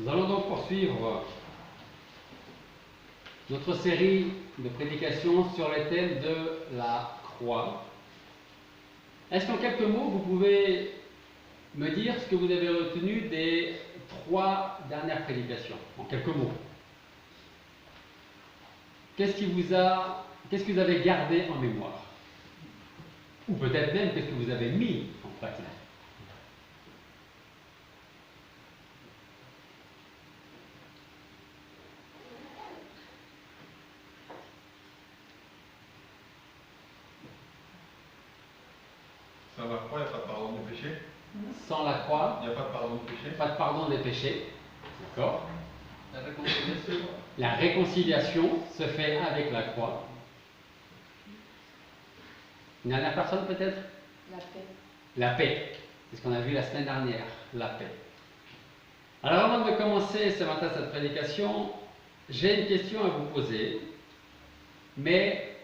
Nous allons donc poursuivre notre série de prédications sur le thème de la croix. Est-ce qu'en quelques mots, vous pouvez me dire ce que vous avez retenu des 3 dernières prédications, en quelques mots? Qu'est-ce que vous avez gardé en mémoire? Ou peut-être même qu'est-ce que vous avez mis en pratique? Sans la croix, il n'y a pas de pardon des péchés. Sans la croix, Il n'y a pas de pardon des péchés. pas de pardon des péchés. D'accord? La réconciliation. La réconciliation se fait avec la croix. Une dernière personne peut-être? La paix. La paix. C'est ce qu'on a vu la semaine dernière. La paix. Alors avant de commencer ce matin cette prédication, j'ai une question à vous poser, mais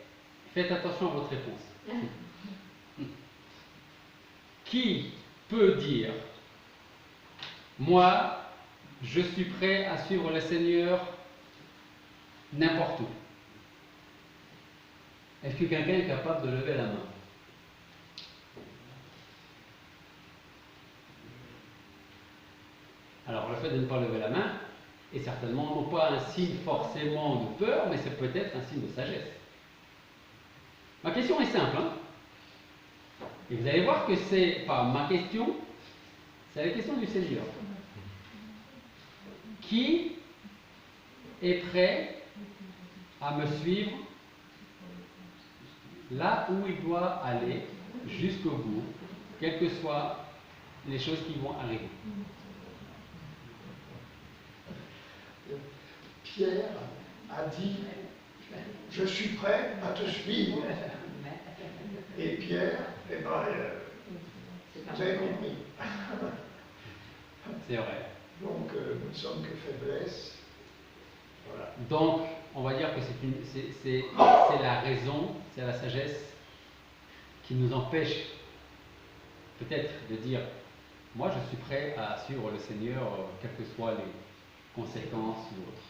faites attention à votre réponse. Qui peut dire, moi, je suis prêt à suivre le Seigneur n'importe où? Est-ce que quelqu'un est capable de lever la main? Alors le fait de ne pas lever la main est certainement non pas un signe forcément de peur, mais c'est peut-être un signe de sagesse. Ma question est simple, hein? Et vous allez voir que c'est pas ma question, c'est la question du Seigneur. Qui est prêt à me suivre là où il doit aller jusqu'au bout, quelles que soient les choses qui vont arriver? Pierre a dit, je suis prêt à te suivre. Et Pierre, vous avez compris. C'est vrai. Donc, nous ne sommes que faiblesse. Voilà. Donc, on va dire que c'est la raison, c'est la sagesse qui nous empêche peut-être de dire, moi je suis prêt à suivre le Seigneur, quelles que soient les conséquences ou autres.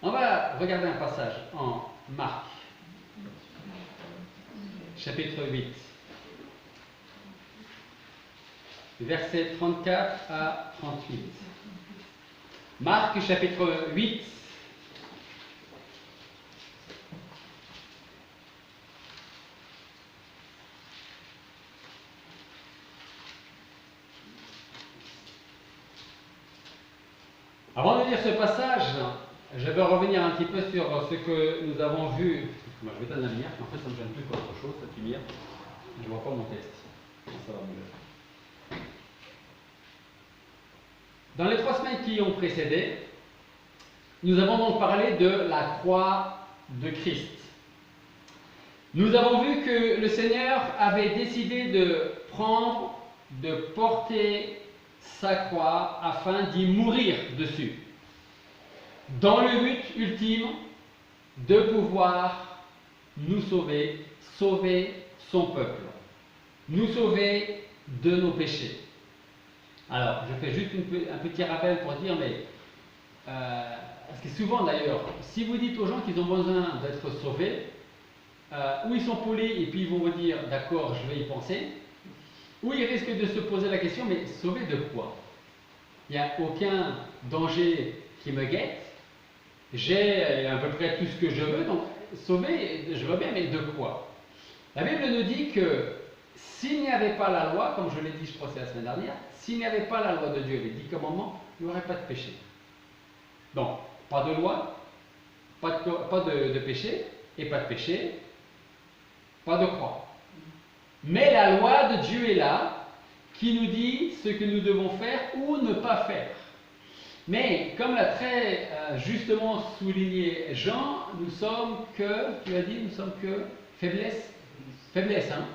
On va regarder un passage en Marc, chapitre 8, versets 34 à 38. Marc, chapitre 8, avant de lire ce passage, je vais revenir un petit peu sur ce que nous avons vu. Moi, je vais éteindre la lumière, mais en fait, ça me gêne plus qu'autre chose, cette lumière. Je ne vois pas mon texte. Ça va mieux. Dans les 3 semaines qui ont précédé, nous avons donc parlé de la croix de Christ. Nous avons vu que le Seigneur avait décidé de porter sa croix afin d'y mourir dessus, dans le but ultime de pouvoir nous sauver, sauver son peuple, nous sauver de nos péchés. Alors, je fais juste un petit rappel pour dire, mais parce que souvent d'ailleurs, si vous dites aux gens qu'ils ont besoin d'être sauvés, ou ils sont polis et puis ils vont vous dire, d'accord, je vais y penser, ou ils risquent de se poser la question, mais sauver de quoi? Il n'y a aucun danger qui me guette, j'ai à peu près tout ce que je veux, donc sauver, je veux bien, mais de quoi? La Bible nous dit que s'il n'y avait pas la loi, comme je l'ai dit, je crois que c'est la semaine dernière, s'il n'y avait pas la loi de Dieu, les 10 commandements, il n'y aurait pas de péché. Donc, pas de loi, pas de péché, et pas de péché, pas de croix. Mais la loi de Dieu est là, qui nous dit ce que nous devons faire ou ne pas faire. Mais, comme l'a très justement souligné Jean, nous sommes que, tu as dit, nous sommes que faiblesse. Faiblesse, hein?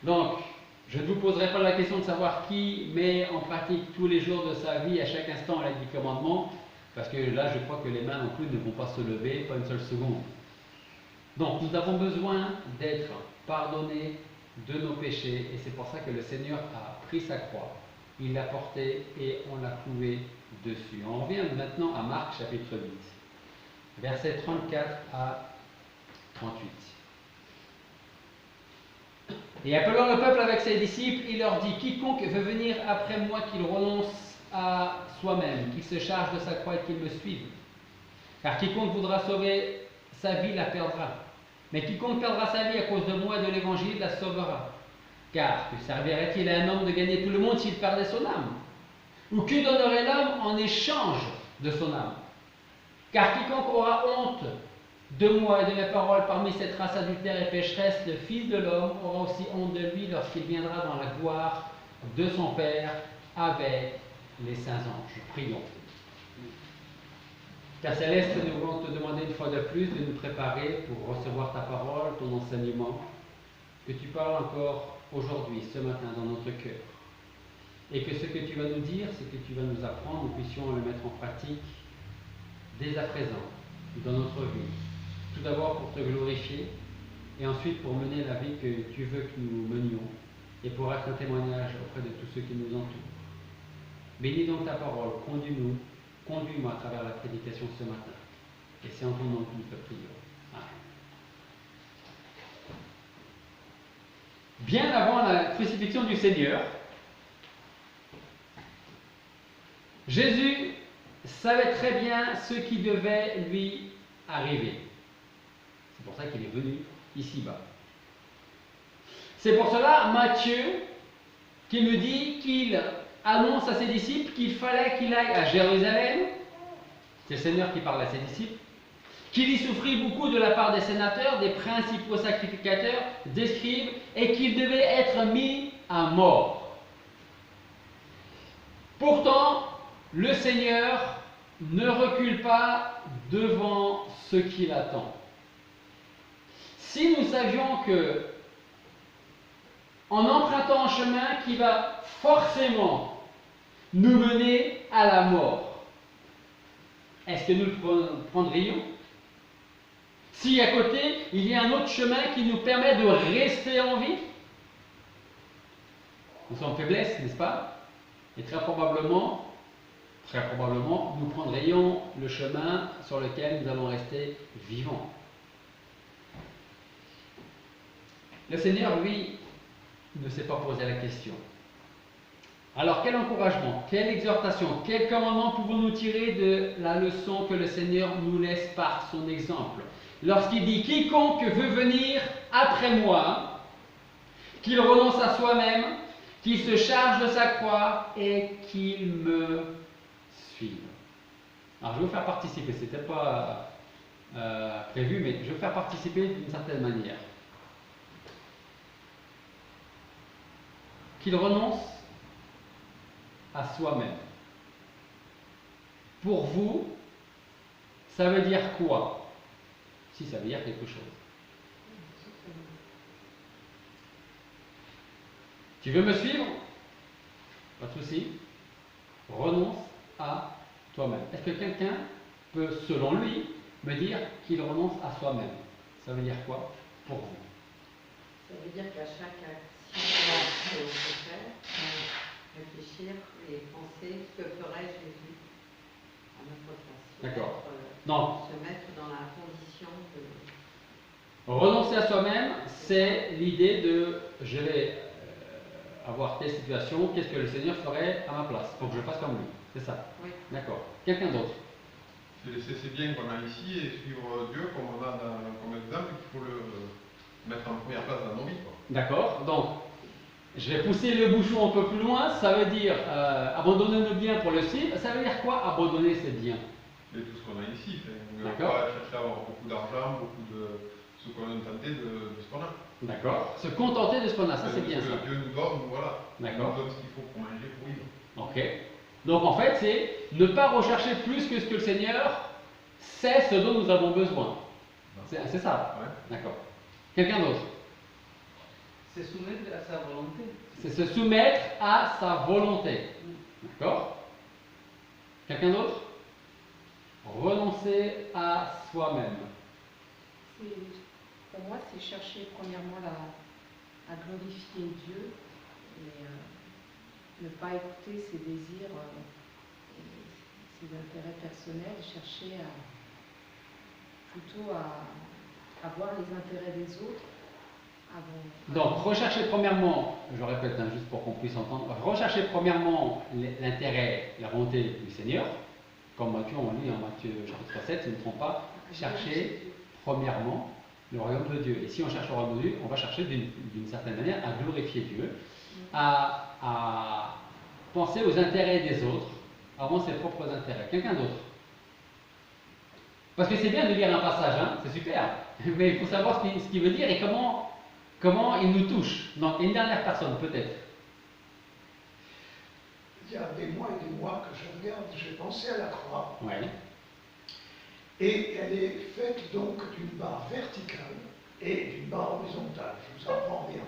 Donc, je ne vous poserai pas la question de savoir qui met en pratique tous les jours de sa vie, à chaque instant, les 10 commandements, parce que là, je crois que les mains non plus ne vont pas se lever, pas une seule seconde. Donc, nous avons besoin d'être pardonnés de nos péchés, et c'est pour ça que le Seigneur a pris sa croix il l'a porté et on l'a cloué dessus. On revient maintenant à Marc chapitre 8, versets 34 à 38. Et appelant le peuple avec ses disciples, il leur dit: quiconque veut venir après moi, qu'il renonce à soi-même, qu'il se charge de sa croix et qu'il me suive. Car quiconque voudra sauver sa vie la perdra. Mais quiconque perdra sa vie à cause de moi et de l'évangile la sauvera. Car que servirait-il à un homme de gagner tout le monde s'il perdait son âme? Ou que donnerait l'homme en échange de son âme? Car quiconque aura honte de moi et de mes paroles parmi cette race adultère et pécheresse, le Fils de l'homme aura aussi honte de lui lorsqu'il viendra dans la gloire de son Père avec les saints anges. Prions. Père Céleste, nous voulons te demander une fois de plus de nous préparer pour recevoir ta parole, ton enseignement, que tu parles encore aujourd'hui, ce matin, dans notre cœur. Et que ce que tu vas nous dire, ce que tu vas nous apprendre, nous puissions le mettre en pratique dès à présent, dans notre vie. Tout d'abord pour te glorifier, et ensuite pour mener la vie que tu veux que nous menions, et pour être un témoignage auprès de tous ceux qui nous entourent. Bénis donc ta parole, conduis-moi à travers la prédication ce matin. Et c'est en ton nom que nous te prions. Amen. Bien avant la crucifixion du Seigneur, Jésus savait très bien ce qui devait lui arriver. C'est pour ça qu'il est venu ici-bas. C'est pour cela, Matthieu, qui nous dit qu'il annonce à ses disciples qu'il fallait qu'il aille à Jérusalem. C'est le Seigneur qui parle à ses disciples. Qu'il y souffrit beaucoup de la part des sénateurs, des principaux sacrificateurs, des scribes, et qu'il devait être mis à mort. Pourtant, le Seigneur ne recule pas devant ce qu'il attend. Si nous savions que, en empruntant un chemin qui va forcément nous mener à la mort, est-ce que nous le prendrions? Si à côté, il y a un autre chemin qui nous permet de rester en vie, nous sommes faiblesses, n'est-ce pas? Et très probablement, nous prendrions le chemin sur lequel nous allons rester vivants. Le Seigneur, lui, ne s'est pas posé la question. Alors, quel encouragement, quelle exhortation, quel commandement pouvons-nous tirer de la leçon que le Seigneur nous laisse par son exemple? Lorsqu'il dit: quiconque veut venir après moi, qu'il renonce à soi-même, qu'il se charge de sa croix et qu'il me suive. Alors, je vais vous faire participer, ce n'était pas prévu, mais je vais vous faire participer d'une certaine manière. Qu'il renonce à soi-même. Pour vous, ça veut dire quoi? Si ça veut dire quelque chose. Tu veux me suivre? Pas de souci. Renonce à toi-même. Est-ce que quelqu'un peut, selon lui, me dire qu'il renonce à soi-même? Ça veut dire quoi pour vous? Ça veut dire qu'à chaque action que l'on peut faire, réfléchir et penser ce que ferait Jésus à notre place. D'accord. Non. Se mettre dans la condition de... Renoncer à soi-même, c'est l'idée de je vais avoir telle situation, qu'est-ce que le Seigneur ferait à ma place pour que je fasse comme lui. C'est ça? Oui. D'accord. Quelqu'un d'autre? C'est bien qu'on a ici et suivre Dieu comme on a comme exemple, qu'il faut le mettre en première place dans nos vies. D'accord. Donc, je vais pousser le bouchon un peu plus loin. Ça veut dire abandonner nos biens pour le suivre. Ça veut dire quoi, abandonner ses biens? Et tout ce qu'on a ici. On ne va D'accord. pas chercher à avoir beaucoup d'argent, beaucoup de ce qu'on est tenté de ce qu'on a. D'accord. Se contenter de ce qu'on a, ça c'est bien ça. Dieu nous donne, voilà. D'accord. Il nous donne ce qu'il faut pour manger, pour vivre. Ok. Donc en fait, c'est ne pas rechercher plus que ce que le Seigneur sait ce dont nous avons besoin. C'est ça? Ouais. D'accord. Quelqu'un d'autre? Se soumettre à sa volonté. C'est se soumettre à sa volonté. D'accord? Quelqu'un d'autre? Renoncer à soi-même. Pour moi, c'est chercher premièrement à glorifier Dieu et ne pas écouter ses désirs, ses intérêts personnels, chercher plutôt à voir les intérêts des autres avant. Donc, recherchez premièrement, je répète juste pour qu'on puisse entendre, recherchez premièrement l'intérêt, la volonté du Seigneur, comme Matthieu, on lit en Matthieu chapitre 7, si je ne me trompe pas, cherchez premièrement le royaume de Dieu. Et si on cherche le royaume de Dieu, on va chercher d'une certaine manière à glorifier Dieu, à penser aux intérêts des autres avant ses propres intérêts. Quelqu'un d'autre? Parce que c'est bien de lire un passage, hein, c'est super, mais il faut savoir ce qu'il veut dire et comment il nous touche. Donc, une dernière personne, peut-être. Il y a des mois et des mois que je regarde, j'ai pensé à la croix. Ouais. Et elle est faite donc d'une barre verticale et d'une barre horizontale. Je vous apprends rien.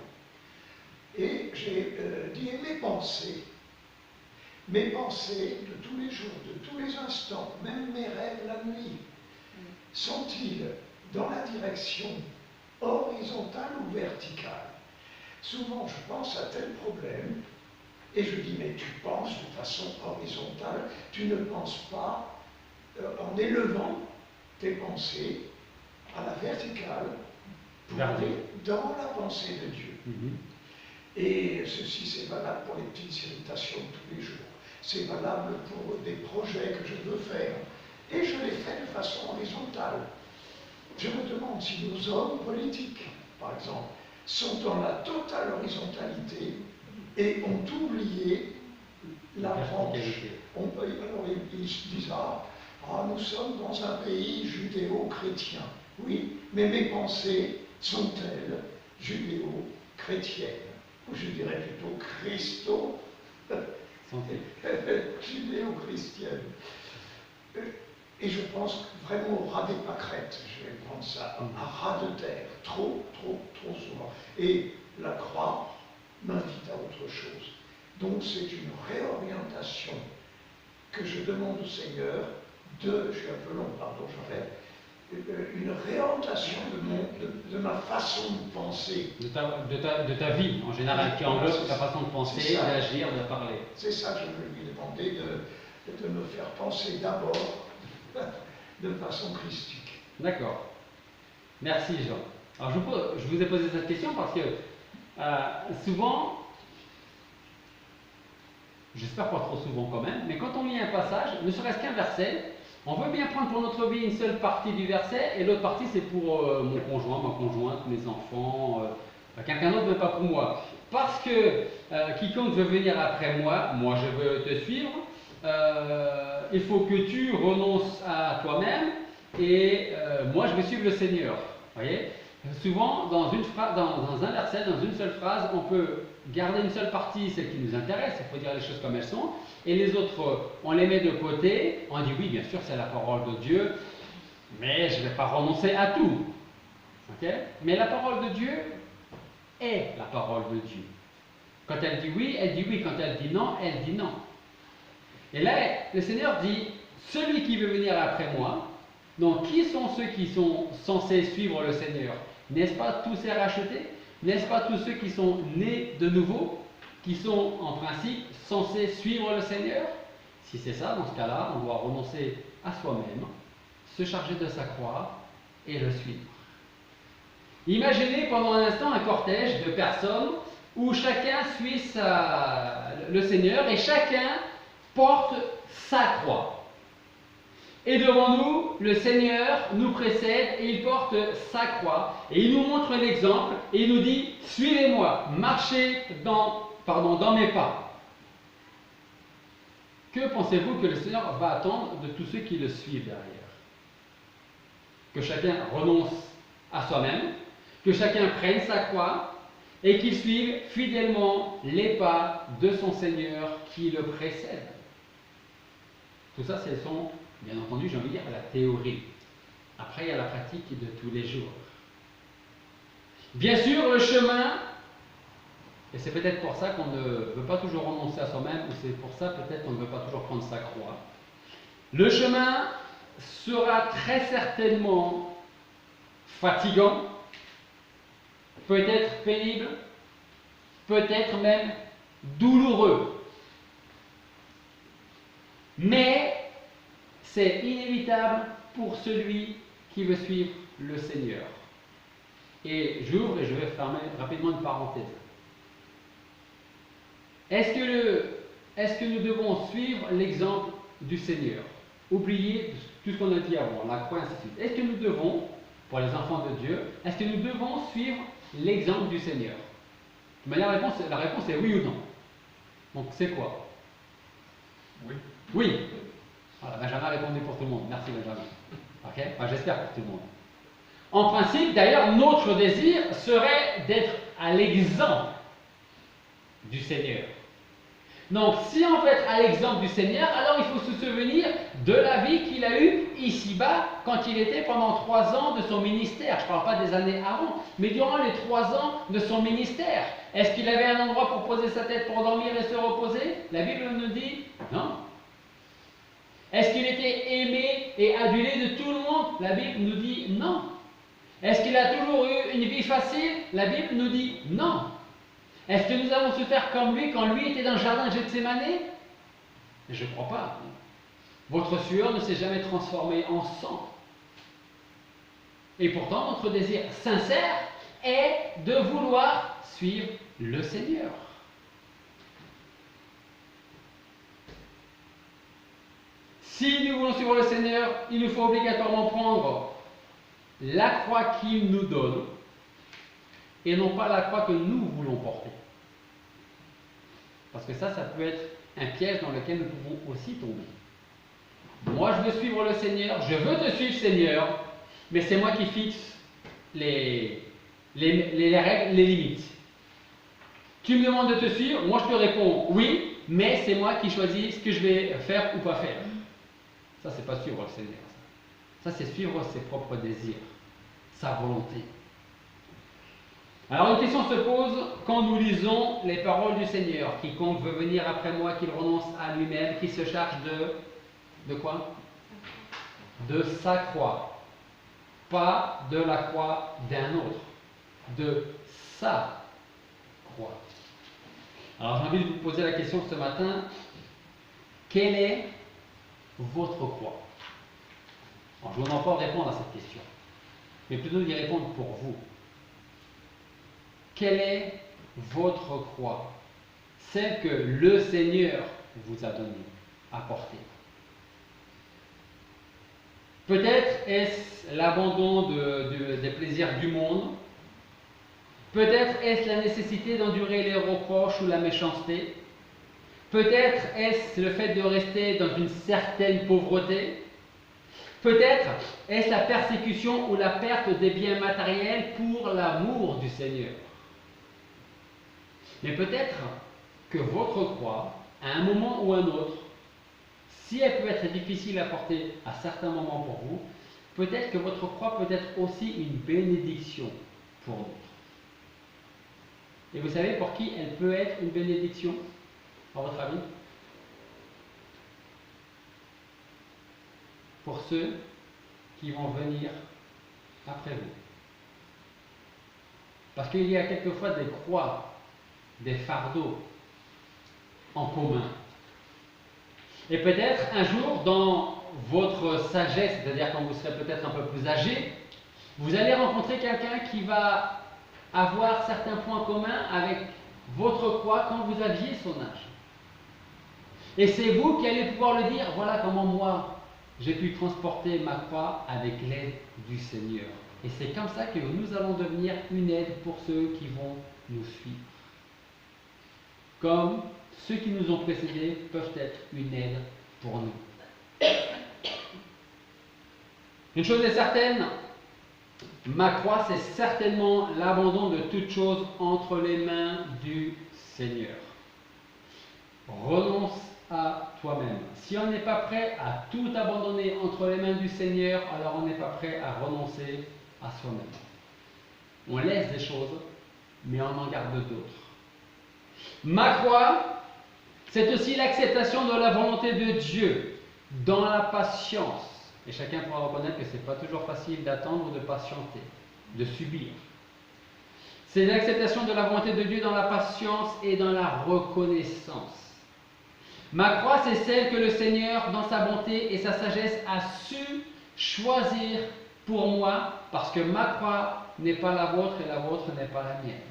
Et j'ai dit, et mes pensées de tous les jours, de tous les instants, même mes rêves la nuit, sont-ils dans la direction horizontale ou verticale? Souvent, je pense à tel problème, et je dis, mais tu penses de façon horizontale, tu ne penses pas en élevant tes pensées à la verticale pour aller dans la pensée de Dieu. Et ceci, c'est valable pour les petites irritations de tous les jours. C'est valable pour des projets que je veux faire. Et je les fais de façon horizontale. Je me demande si nos hommes politiques, par exemple, sont dans la totale horizontalité et ont oublié la branche. Alors ils disent, nous sommes dans un pays judéo-chrétien. Oui, mais mes pensées sont-elles judéo-chrétiennes? Ou je dirais plutôt judéo-chrétienne. Et je pense vraiment au ras des pâquerettes, je vais prendre ça, à ras de terre, trop souvent. Et la croix m'invite à autre chose. Donc c'est une réorientation que je demande au Seigneur je suis un peu long, pardon, j'arrête, une réorientation de ma façon de penser. De ta vie en général, qui englobe ta façon de penser, d'agir, de parler. C'est ça que je veux lui demander, de me faire penser d'abord de façon christique. D'accord. Merci Jean. Alors je vous ai posé cette question parce que souvent, j'espère pas trop souvent quand même, mais quand on lit un passage, ne serait-ce qu'un verset, on veut bien prendre pour notre vie une seule partie du verset et l'autre partie c'est pour mon conjoint, ma conjointe, mes enfants, quelqu'un d'autre mais pas pour moi. Parce que quiconque veut venir après moi, moi je veux te suivre, il faut que tu renonces à toi-même et moi je vais suivre le Seigneur. Voyez? Souvent dans un verset, dans une seule phrase, on peut garder une seule partie, celle qui nous intéresse, il faut dire les choses comme elles sont, et les autres, on les met de côté, on dit oui, bien sûr, c'est la parole de Dieu, mais je ne vais pas renoncer à tout. Okay? Mais la parole de Dieu est la parole de Dieu. Quand elle dit oui, elle dit oui. Quand elle dit non, elle dit non. Et là, le Seigneur dit, celui qui veut venir après moi, donc qui sont ceux qui sont censés suivre le Seigneur? N'est-ce pas tous ces rachetés? N'est-ce pas tous ceux qui sont nés de nouveau, qui sont en principe censés suivre le Seigneur? Si c'est ça, dans ce cas-là, on doit renoncer à soi-même, se charger de sa croix et le suivre. Imaginez pendant un instant un cortège de personnes où chacun suit le Seigneur et chacun porte sa croix. Et devant nous, le Seigneur nous précède et il porte sa croix. Et il nous montre l'exemple et il nous dit, suivez-moi, marchez dans mes pas. Que pensez-vous que le Seigneur va attendre de tous ceux qui le suivent derrière? Que chacun renonce à soi-même, que chacun prenne sa croix et qu'il suive fidèlement les pas de son Seigneur qui le précède. Tout ça, ce sont, bien entendu, j'ai envie de dire, la théorie. Après, il y a la pratique de tous les jours. Bien sûr, le chemin, et c'est peut-être pour ça qu'on ne veut pas toujours renoncer à soi-même, ou c'est pour ça peut-être qu'on ne veut pas toujours prendre sa croix. Le chemin sera très certainement fatigant, peut-être pénible, peut-être même douloureux. Mais c'est inévitable pour celui qui veut suivre le Seigneur. Et j'ouvre et je vais fermer rapidement une parenthèse. Est-ce que nous devons suivre l'exemple du Seigneur? Oubliez tout ce qu'on a dit avant, la croix, ainsi de suite. Est-ce que nous devons, pour les enfants de Dieu, est-ce que nous devons suivre l'exemple du Seigneur? Mais la réponse est oui ou non. Donc c'est quoi? Oui. Oui. Voilà, Benjamin a répondu pour tout le monde. Merci Benjamin. Ok? Enfin, j'espère pour tout le monde. En principe, d'ailleurs, notre désir serait d'être à l'exemple du Seigneur. Donc, si on veut être à l'exemple du Seigneur, alors il faut se souvenir de la vie qu'il a eue ici-bas quand il était pendant 3 ans de son ministère. Je ne parle pas des années avant, mais durant les 3 ans de son ministère. Est-ce qu'il avait un endroit pour poser sa tête pour dormir et se reposer? La Bible nous dit non. Est-ce qu'il était aimé et adulé de tout le monde? La Bible nous dit non. Est-ce qu'il a toujours eu une vie facile? La Bible nous dit non. Est-ce que nous avons su faire comme lui quand lui était dans le jardin de Gethsémane? Je ne crois pas. Votre sueur ne s'est jamais transformée en sang. Et pourtant, notre désir sincère est de vouloir suivre le Seigneur. Si nous voulons suivre le Seigneur, il nous faut obligatoirement prendre la croix qu'il nous donne et non pas la croix que nous voulons porter. Parce que ça peut être un piège dans lequel nous pouvons aussi tomber. Moi, je veux suivre le Seigneur, je veux te suivre, Seigneur, mais c'est moi qui fixe les règles, les limites. Tu me demandes de te suivre, moi je te réponds oui, mais c'est moi qui choisis ce que je vais faire ou pas faire. Ça, c'est pas suivre le Seigneur. Ça, c'est suivre ses propres désirs, sa volonté. Alors une question se pose quand nous lisons les paroles du Seigneur. Quiconque veut venir après moi, qu'il renonce à lui-même, qu'il se charge de quoi? De sa croix. Pas de la croix d'un autre. De sa croix. Alors j'ai envie de vous poser la question ce matin. Quelle est votre croix? Alors, je ne vais pas répondre à cette question, mais plutôt y répondre pour vous. Quelle est votre croix? Celle que le Seigneur vous a donnée, a portée. Peut-être est-ce l'abandon des plaisirs du monde. Peut-être est-ce la nécessité d'endurer les reproches ou la méchanceté. Peut-être est-ce le fait de rester dans une certaine pauvreté. Peut-être est-ce la persécution ou la perte des biens matériels pour l'amour du Seigneur. Mais peut-être que votre croix, à un moment ou à un autre, si elle peut être difficile à porter à certains moments pour vous, peut-être que votre croix peut être aussi une bénédiction pour d'autres. Et vous savez pour qui elle peut être une bénédiction, à votre avis? Pour ceux qui vont venir après vous. Parce qu'il y a quelquefois des croix, des fardeaux en commun. Et peut-être un jour, dans votre sagesse, c'est-à-dire quand vous serez peut-être un peu plus âgé, vous allez rencontrer quelqu'un qui va avoir certains points communs avec votre croix quand vous aviez son âge. Et c'est vous qui allez pouvoir le dire, voilà comment moi j'ai pu transporter ma croix avec l'aide du Seigneur. Et c'est comme ça que nous allons devenir une aide pour ceux qui vont nous suivre. Comme ceux qui nous ont précédés peuvent être une aide pour nous. Une chose est certaine, ma croix, c'est certainement l'abandon de toute chose entre les mains du Seigneur. Renonce à toi-même. Si on n'est pas prêt à tout abandonner entre les mains du Seigneur, alors on n'est pas prêt à renoncer à soi-même. On laisse des choses, mais on en garde d'autres. Ma croix, c'est aussi l'acceptation de la volonté de Dieu dans la patience. Et chacun pourra reconnaître que ce n'est pas toujours facile d'attendre ou de patienter, de subir. C'est l'acceptation de la volonté de Dieu dans la patience et dans la reconnaissance. Ma croix, c'est celle que le Seigneur, dans sa bonté et sa sagesse, a su choisir pour moi, parce que ma croix n'est pas la vôtre et la vôtre n'est pas la mienne.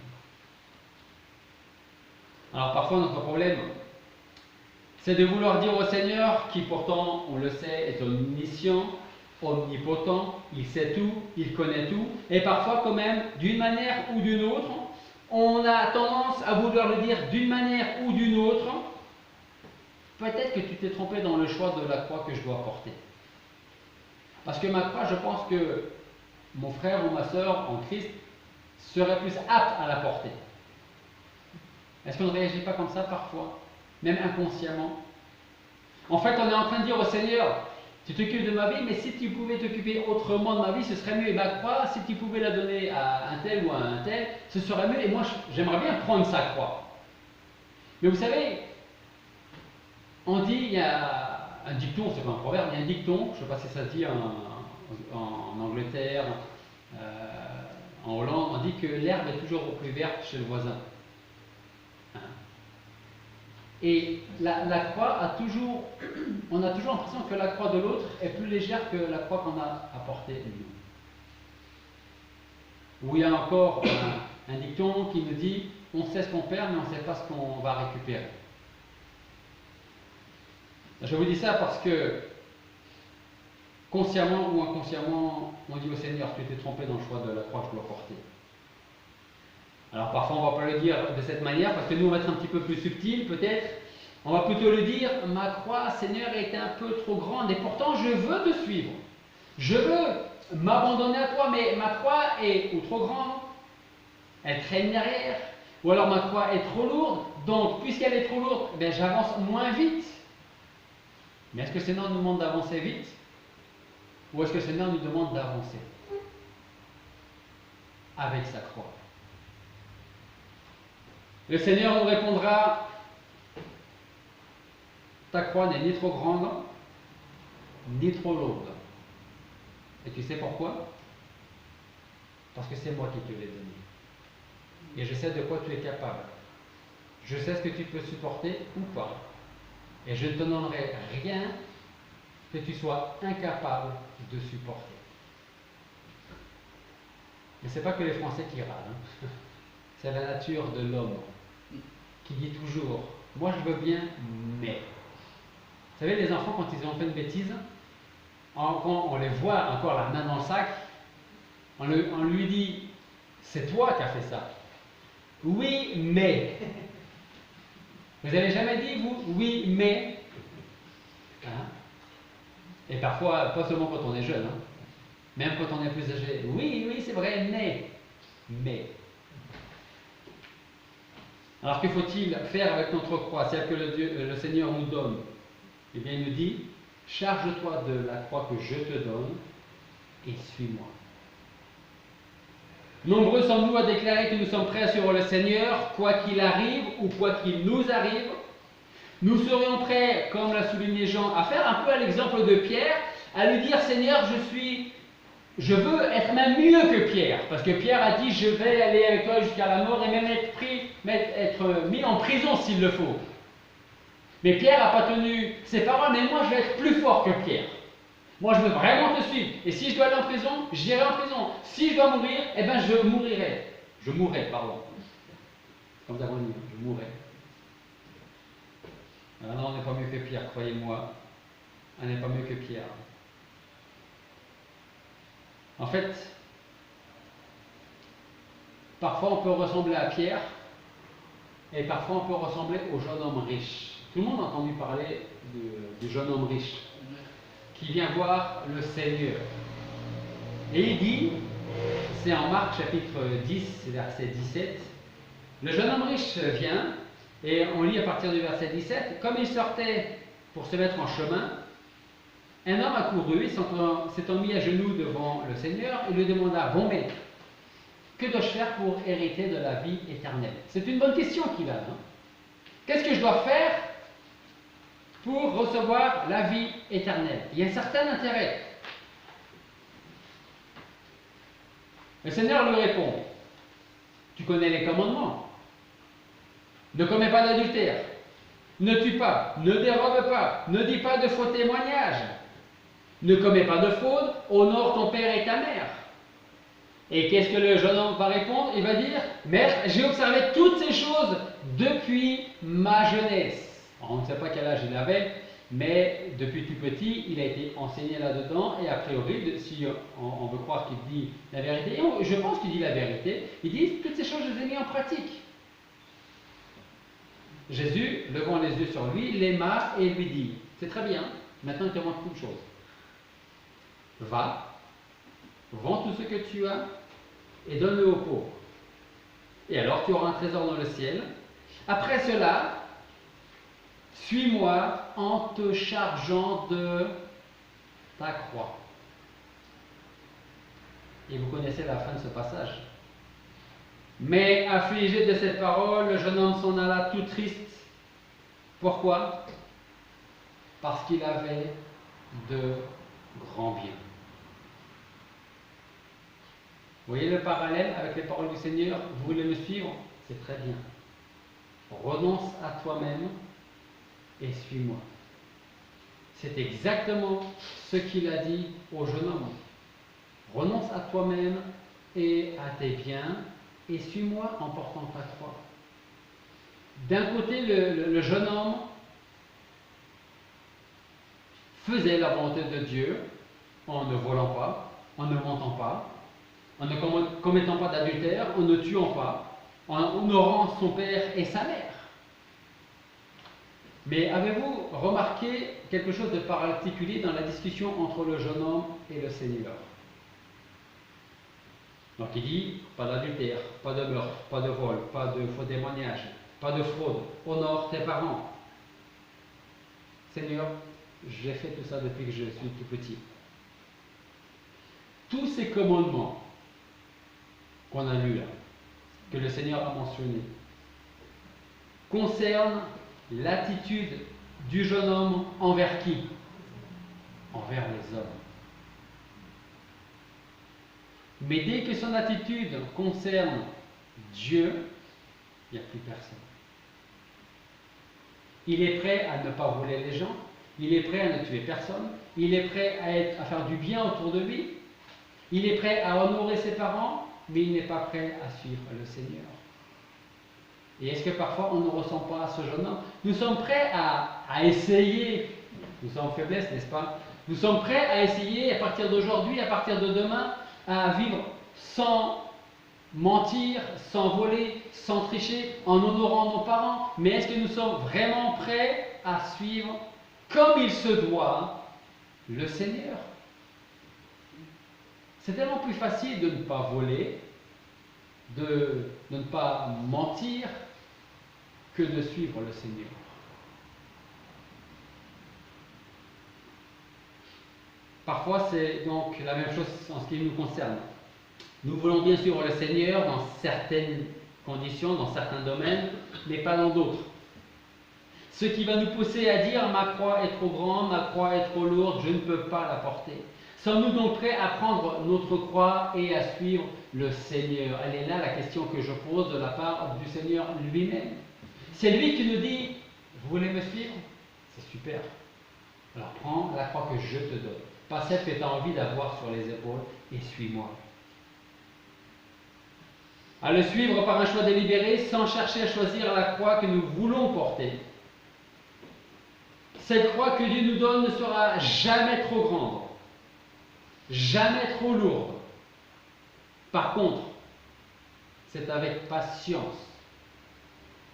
Alors parfois notre problème, c'est de vouloir dire au Seigneur, qui pourtant, on le sait, est omniscient, omnipotent, il sait tout, il connaît tout, et parfois quand même, d'une manière ou d'une autre, on a tendance à vouloir le dire d'une manière ou d'une autre. Peut-être que tu t'es trompé dans le choix de la croix que je dois porter. Parce que ma croix, je pense que mon frère ou ma soeur en Christ serait plus apte à la porter. Est-ce qu'on ne réagit pas comme ça parfois, même inconsciemment? En fait, on est en train de dire au Seigneur, tu t'occupes de ma vie, mais si tu pouvais t'occuper autrement de ma vie, ce serait mieux. Et ma croix, si tu pouvais la donner à un tel ou à un tel, ce serait mieux. Et moi, j'aimerais bien prendre sa croix. Mais vous savez, on dit, il y a un dicton, c'est pas un proverbe, il y a un dicton, je ne sais pas si ça se dit en Angleterre, en Hollande, on dit que l'herbe est toujours plus verte chez le voisin. Hein? Et la croix a toujours, on a toujours l'impression que la croix de l'autre est plus légère que la croix qu'on a à porter nous. Ou il y a encore un dicton qui nous dit, on sait ce qu'on perd, mais on ne sait pas ce qu'on va récupérer. Je vous dis ça parce que, consciemment ou inconsciemment, on dit au Seigneur, tu t'es trompé dans le choix de la croix que je dois porter. Alors parfois on ne va pas le dire de cette manière, parce que nous on va être un petit peu plus subtil peut-être. On va plutôt le dire, ma croix, Seigneur, est un peu trop grande, et pourtant je veux te suivre. Je veux m'abandonner à toi, mais ma croix est ou trop grande, elle traîne derrière, ou alors ma croix est trop lourde, donc puisqu'elle est trop lourde, eh bien, j'avance moins vite. Mais est-ce que le Seigneur nous demande d'avancer vite? Ou est-ce que le Seigneur nous demande d'avancer avec sa croix? Le Seigneur nous répondra, ta croix n'est ni trop grande, ni trop lourde. Et tu sais pourquoi? Parce que c'est moi qui te l'ai donné. Et je sais de quoi tu es capable. Je sais ce que tu peux supporter ou pas. Et je ne te donnerai rien que tu sois incapable de supporter. Mais ce n'est pas que les Français qui râlent. Hein. C'est la nature de l'homme qui dit toujours, moi je veux bien, mais. Vous savez, les enfants, quand ils ont fait une bêtise, quand on les voit encore la main dans le sac, on lui dit, c'est toi qui as fait ça. Oui, mais. Vous n'avez jamais dit, vous, oui, mais. Hein? Et parfois, pas seulement quand on est jeune, hein? Même quand on est plus âgé. Oui, oui, c'est vrai, mais. Alors que faut-il faire avec notre croix, celle que le Seigneur nous donne? Eh bien, il nous dit, charge-toi de la croix que je te donne et suis-moi. Nombreux sommes-nous à déclarer que nous sommes prêts à suivre le Seigneur, quoi qu'il arrive ou quoi qu'il nous arrive. Nous serions prêts, comme l'a souligné Jean, à faire un peu à l'exemple de Pierre, à lui dire, Seigneur, je veux être même mieux que Pierre, parce que Pierre a dit, je vais aller avec toi jusqu'à la mort et même être mis en prison s'il le faut. Mais Pierre n'a pas tenu ses paroles, mais moi je vais être plus fort que Pierre. Moi je veux vraiment te suivre. Et si je dois aller en prison, j'irai en prison. Si je dois mourir, eh bien je mourrai. Je mourrai, pardon. Comme nous avons dit, je mourrai. Alors non, on n'est pas mieux que Pierre, croyez-moi. On n'est pas mieux que Pierre. En fait, parfois on peut ressembler à Pierre, et parfois on peut ressembler au jeune homme riche. Tout le monde a entendu parler du jeune homme riche qui vient voir le Seigneur. Et il dit, c'est en Marc chapitre 10, verset 17, le jeune homme riche vient, et on lit à partir du verset 17, comme il sortait pour se mettre en chemin, un homme accourut, s'étant mis à genoux devant le Seigneur, et lui demanda, bon maître, que dois-je faire pour hériter de la vie éternelle? C'est une bonne question qu'il a. Hein? Qu'est-ce que je dois faire pour recevoir la vie éternelle? Il y a un certain intérêt. Le Seigneur lui répond, tu connais les commandements. Ne commets pas d'adultère. Ne tue pas, ne dérobe pas, ne dis pas de faux témoignages, ne commets pas de fraude, honore ton père et ta mère. Et qu'est-ce que le jeune homme va répondre? Il va dire, Maître, j'ai observé toutes ces choses depuis ma jeunesse. On ne sait pas quel âge il avait, mais depuis tout petit, il a été enseigné là-dedans, et a priori, si on veut croire qu'il dit la vérité, et je pense qu'il dit la vérité, il dit, toutes ces choses, je les ai mises en pratique. Jésus, levant les yeux sur lui, l'aima et lui dit, c'est très bien, maintenant il te manque une chose. Va, vends tout ce que tu as et donne-le aux pauvres. Et alors tu auras un trésor dans le ciel. Après cela, suis-moi en te chargeant de ta croix. Et vous connaissez la fin de ce passage. Mais affligé de cette parole, le jeune homme s'en alla tout triste. Pourquoi? Parce qu'il avait de grands biens. Vous voyez le parallèle avec les paroles du Seigneur? Vous voulez me suivre? C'est très bien. Renonce à toi-même et suis-moi. C'est exactement ce qu'il a dit au jeune homme. Renonce à toi-même et à tes biens et suis-moi en portant ta croix. D'un côté, le jeune homme faisait la volonté de Dieu en ne volant pas, en ne mentant pas, en ne commettant pas d'adultère, en ne tuant pas, en honorant son père et sa mère. Mais avez-vous remarqué quelque chose de particulier dans la discussion entre le jeune homme et le Seigneur? Donc il dit, pas d'adultère, pas de meurtre, pas de vol, pas de faux témoignage, pas de fraude, honore tes parents. Seigneur, j'ai fait tout ça depuis que je suis tout petit. Tous ces commandements qu'on a lus là, que le Seigneur a mentionnés, concernent l'attitude du jeune homme envers qui? Envers les hommes. Mais dès que son attitude concerne Dieu, il n'y a plus personne. Il est prêt à ne pas voler les gens, il est prêt à ne tuer personne, il est prêt à faire du bien autour de lui, il est prêt à honorer ses parents, mais il n'est pas prêt à suivre le Seigneur. Et est-ce que parfois on ne ressent pas ce jeune homme? Nous sommes prêts à essayer, nous sommes faiblesses, n'est-ce pas? Nous sommes prêts à essayer à partir d'aujourd'hui, à partir de demain, à vivre sans mentir, sans voler, sans tricher, en honorant nos parents. Mais est-ce que nous sommes vraiment prêts à suivre comme il se doit le Seigneur? C'est tellement plus facile de ne pas voler, de ne pas mentir, que de suivre le Seigneur. Parfois, c'est donc la même chose en ce qui nous concerne. Nous voulons bien suivre le Seigneur dans certaines conditions, dans certains domaines, mais pas dans d'autres. Ce qui va nous pousser à dire « ma croix est trop grande, ma croix est trop lourde, je ne peux pas la porter ». Sommes-nous donc prêts à prendre notre croix et à suivre le Seigneur? Elle est là la question que je pose de la part du Seigneur lui-même. C'est lui qui nous dit « vous voulez me suivre? C'est super. Alors prends la croix que je te donne. Pas celle que tu as envie d'avoir sur les épaules et suis-moi. » À le suivre par un choix délibéré, sans chercher à choisir la croix que nous voulons porter. Cette croix que Dieu nous donne ne sera jamais trop grande, jamais trop lourde. Par contre, c'est avec patience,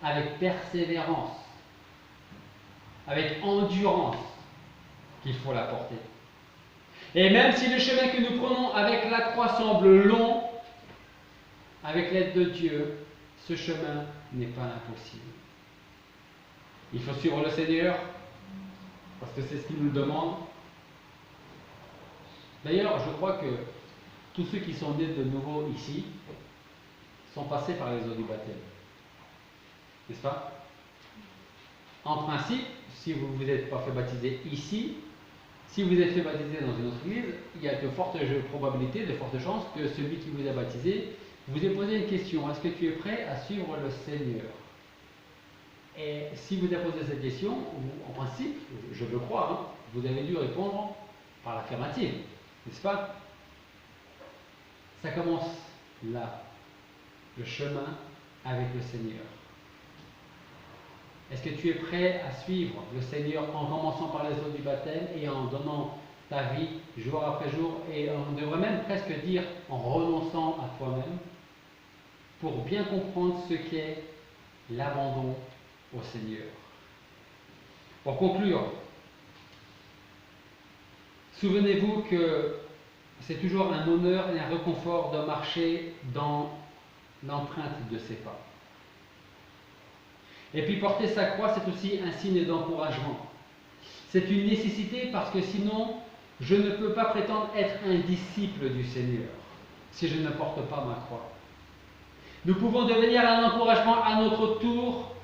avec persévérance, avec endurance qu'il faut la porter. Et même si le chemin que nous prenons avec la croix semble long, avec l'aide de Dieu, ce chemin n'est pas impossible. Il faut suivre le Seigneur, parce que c'est ce qu'il nous demande. D'ailleurs, je crois que tous ceux qui sont nés de nouveau ici sont passés par les eaux du baptême. N'est-ce pas? En principe, si vous ne vous êtes pas fait baptiser ici, si vous êtes fait baptiser dans une autre église, il y a de fortes probabilités, de fortes chances que celui qui vous a baptisé vous ait posé une question. Est-ce que tu es prêt à suivre le Seigneur? Et si vous avez posé cette question, en principe, je veux croire, hein, vous avez dû répondre par l'affirmative, n'est-ce pas? Ça commence là, le chemin avec le Seigneur. Est-ce que tu es prêt à suivre le Seigneur en commençant par les eaux du baptême et en donnant ta vie jour après jour, et on devrait même presque dire en renonçant à toi-même, pour bien comprendre ce qu'est l'abandon au Seigneur? Pour conclure, souvenez-vous que c'est toujours un honneur et un réconfort de marcher dans l'empreinte de ses pas. Et puis porter sa croix, c'est aussi un signe d'encouragement. C'est une nécessité parce que sinon, je ne peux pas prétendre être un disciple du Seigneur si je ne porte pas ma croix. Nous pouvons devenir un encouragement à notre tour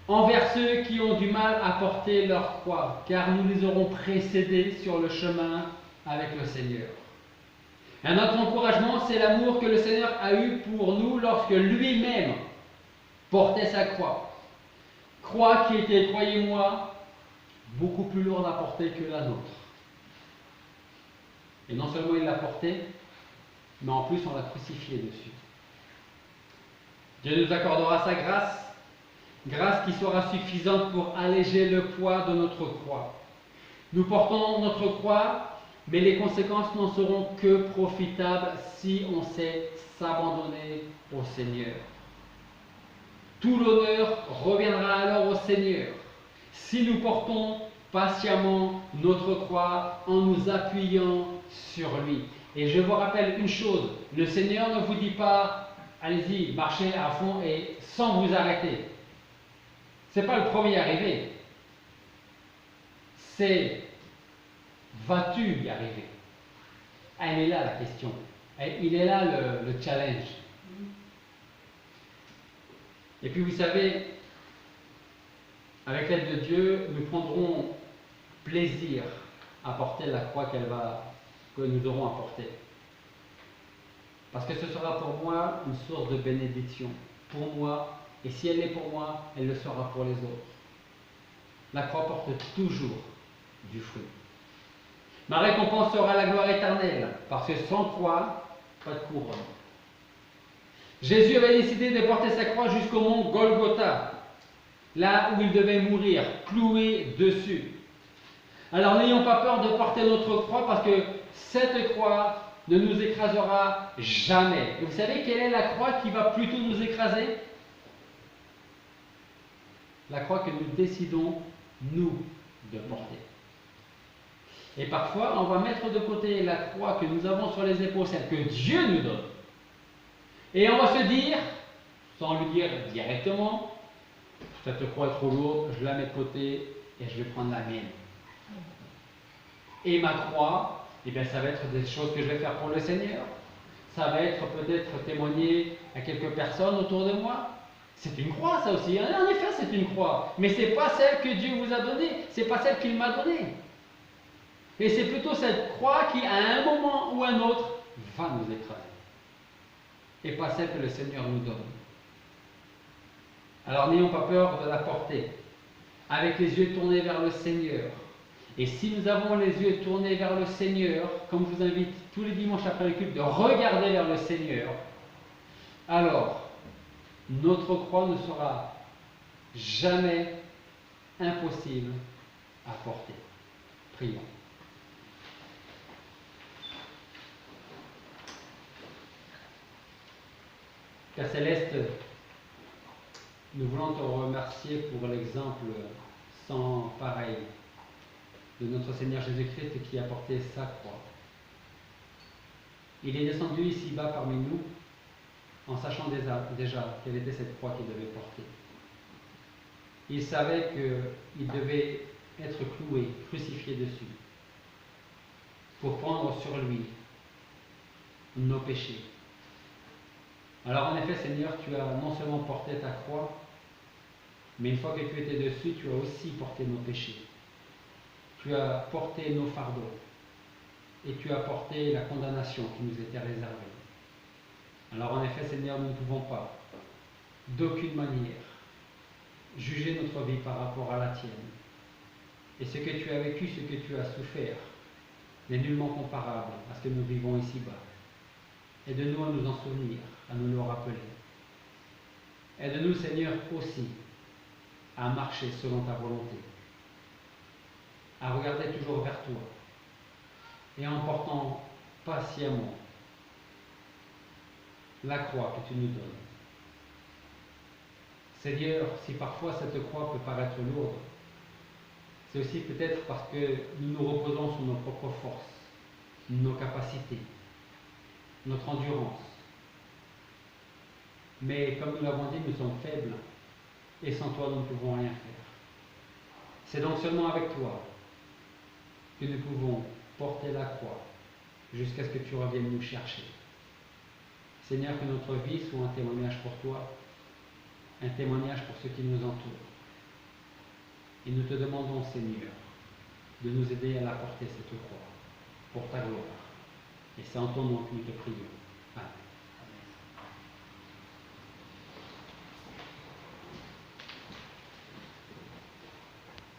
envers ceux qui ont du mal à porter leur croix, car nous les aurons précédés sur le chemin avec le Seigneur. Un autre encouragement, c'est l'amour que le Seigneur a eu pour nous lorsque lui-même portait sa croix. Croix qui était, croyez-moi, beaucoup plus lourde à porter que la nôtre. Et non seulement il l'a portée, mais en plus on l'a crucifié dessus. Dieu nous accordera sa grâce, grâce qui sera suffisante pour alléger le poids de notre croix. Nous portons notre croix, mais les conséquences n'en seront que profitables si on sait s'abandonner au Seigneur. Tout l'honneur reviendra alors au Seigneur si nous portons patiemment notre croix en nous appuyant sur lui. Et je vous rappelle une chose, le Seigneur ne vous dit pas allez-y, marchez à fond et sans vous arrêter. Ce n'est pas le premier arrivé. C'est vas-tu y arriver? Elle est là la question. Il est là le challenge. Et puis vous savez, avec l'aide de Dieu, nous prendrons plaisir à porter la croix que nous aurons à porter. Parce que ce sera pour moi une source de bénédiction. Pour moi, et si elle l'est pour moi, elle le sera pour les autres. La croix porte toujours du fruit. Ma récompense sera la gloire éternelle, parce que sans croix, pas de couronne. Jésus avait décidé de porter sa croix jusqu'au mont Golgotha, là où il devait mourir, cloué dessus. Alors n'ayons pas peur de porter notre croix, parce que cette croix ne nous écrasera jamais. Et vous savez quelle est la croix qui va plutôt nous écraser? La croix que nous décidons, nous, de porter. Et parfois, on va mettre de côté la croix que nous avons sur les épaules, celle que Dieu nous donne. Et on va se dire, sans lui dire directement, cette croix est trop lourde, je la mets de côté et je vais prendre la mienne. Et ma croix, eh bien, ça va être des choses que je vais faire pour le Seigneur. Ça va être peut-être témoigner à quelques personnes autour de moi. C'est une croix, ça aussi. En effet, c'est une croix. Mais ce n'est pas celle que Dieu vous a donnée. Ce n'est pas celle qu'il m'a donnée. Et c'est plutôt cette croix qui, à un moment ou un autre, va nous écraser. Et pas celle que le Seigneur nous donne. Alors n'ayons pas peur de la porter, avec les yeux tournés vers le Seigneur. Et si nous avons les yeux tournés vers le Seigneur, comme je vous invite tous les dimanches après le culte de regarder vers le Seigneur, alors notre croix ne sera jamais impossible à porter. Prions. Père Céleste, nous voulons te remercier pour l'exemple sans pareil de notre Seigneur Jésus-Christ qui a porté sa croix. Il est descendu ici-bas parmi nous en sachant déjà quelle était cette croix qu'il devait porter. Il savait qu'il devait être cloué, crucifié dessus, pour prendre sur lui nos péchés. Alors en effet, Seigneur, tu as non seulement porté ta croix, mais une fois que tu étais dessus, tu as aussi porté nos péchés. Tu as porté nos fardeaux et tu as porté la condamnation qui nous était réservée. Alors en effet, Seigneur, nous ne pouvons pas, d'aucune manière, juger notre vie par rapport à la tienne. Et ce que tu as vécu, ce que tu as souffert, n'est nullement comparable à ce que nous vivons ici-bas. Aide-nous à nous en souvenir, à nous le rappeler. Aide-nous, Seigneur, aussi à marcher selon ta volonté, à regarder toujours vers toi et en portant patiemment la croix que tu nous donnes. Seigneur, si parfois cette croix peut paraître lourde, c'est aussi peut-être parce que nous nous reposons sur nos propres forces, nos capacités, notre endurance. Mais comme nous l'avons dit, nous sommes faibles et sans toi nous ne pouvons rien faire. C'est donc seulement avec toi que nous pouvons porter la croix jusqu'à ce que tu reviennes nous chercher. Seigneur, que notre vie soit un témoignage pour toi, un témoignage pour ceux qui nous entourent. Et nous te demandons, Seigneur, de nous aider à la porter, cette croix, pour ta gloire. Et c'est en ton nom que nous te prions. Amen.